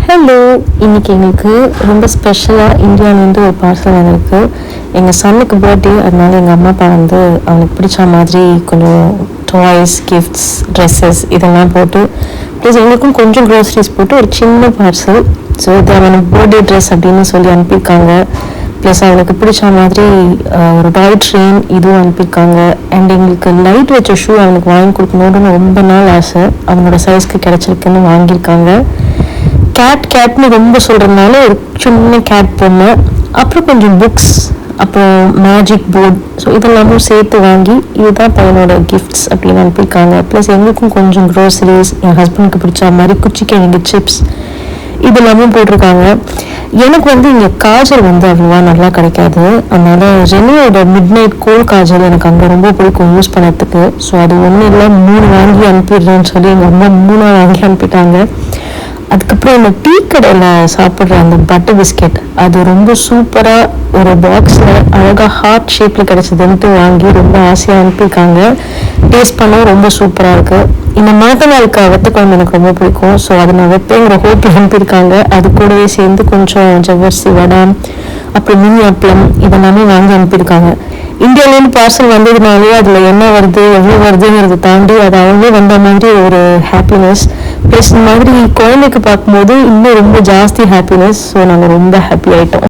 Hello, இன்னைக்கு எங்களுக்கு ரொம்ப ஸ்பெஷலாக இந்தியாவிலேருந்து ஒரு பார்சல் வந்திருக்கு. எங்கள் சன்னுக்கு பர்த்டே, அதனால எங்கள் அம்மா அப்பா வந்து அவனுக்கு பிடிச்ச மாதிரி கொஞ்சம் டாய்ஸ், கிஃப்ட்ஸ், ட்ரெஸ்ஸஸ் இதெல்லாம் போட்டு, ப்ளஸ் எங்களுக்கும் கொஞ்சம் க்ரோசரிஸ் போட்டு ஒரு சின்ன பார்சல். ஸோ இது அவனுக்கு பர்த்டே ட்ரெஸ் அப்படின்னு சொல்லி அனுப்பியிருக்காங்க. ப்ளஸ் அவனுக்கு பிடிச்ச மாதிரி ஒரு டாய் ட்ரெயின் இதுவும் அனுப்பியிருக்காங்க. அண்ட் எங்களுக்கு லைட் வச்ச ஷூ அவனுக்கு வாங்கி கொடுக்கணுன்னு ரொம்ப நாள் ஆசை. அவனோட சைஸ்க்கு கிடச்சிருக்குன்னு வாங்கியிருக்காங்க. கேட்னு ரொம்ப சொல்கிறதுனால ஒரு சின்ன கேட் பொம்மை, அப்புறம் கொஞ்சம் புக்ஸ், அப்புறம் மேஜிக் போர்ட், ஸோ இதெல்லாமும் சேர்த்து வாங்கி இதுதான் பையனோட கிஃப்ட்ஸ் அப்படின்னு அனுப்பியிருக்காங்க. ப்ளஸ் எங்களுக்கும் கொஞ்சம் க்ரோசரிஸ், என் ஹஸ்பண்டுக்கு பிடிச்ச மாதிரி குச்சிக்கிழங்கு சிப்ஸ் இதெல்லாமும் போட்டிருக்காங்க. எனக்கு வந்து இங்கே காஜல் வந்து அவ்வளோவா நல்லா கிடைக்காது. அதனால ரெனியோட மிட் நைட் கோல் காஜல் எனக்கு அங்கே ரொம்ப பிடிக்கும் யூஸ் பண்ணுறதுக்கு. ஸோ அது ஒன்றும் இல்லை, 3 வாங்கி அனுப்பிடுறேன்னு சொல்லி எங்கள் அம்மா 3 வாங்கி அனுப்பிட்டாங்க. அதுக்கப்புறம் இந்த டீ கடையில் சாப்பிட்ற அந்த பட்டர் பிஸ்கெட், அது ரொம்ப சூப்பராக ஒரு பாக்ஸில் அழகாக ஹார்ட் ஷேப்பில் கிடச்சதுன்ட்டு வாங்கி ரொம்ப ஆசையாக அனுப்பியிருக்காங்க. டேஸ்ட் பண்ண ரொம்ப சூப்பராக இருக்குது. இந்த மழை நாளுக்கு வத்தக்குழம்பு எனக்கு ரொம்ப பிடிக்கும். ஸோ அதை நான் வைப்பேங்கிற ஹோப்பில் அனுப்பியிருக்காங்க. அது கூடவே சேர்ந்து கொஞ்சம் ஜவ்வரிசி வடை, அப்புறம் மினி அப்பளம் இதெல்லாமே வாங்கி அனுப்பியிருக்காங்க. இந்தியாவிலேருந்து பார்சல் வந்ததுனாலே அதில் என்ன வருது எவ்வளோ வருதுங்கிறத தாண்டி அது அவங்களே வந்த மாதிரி ஒரு ஹாப்பினஸ். ப்ளஸ் இந்த மாதிரி குழந்தைக்கு பார்க்கும்போது இன்னும் ரொம்ப ஜாஸ்தி ஹாப்பினஸ். ஸோ நாங்கள் ரொம்ப ஹாப்பி ஆகிட்டோம்.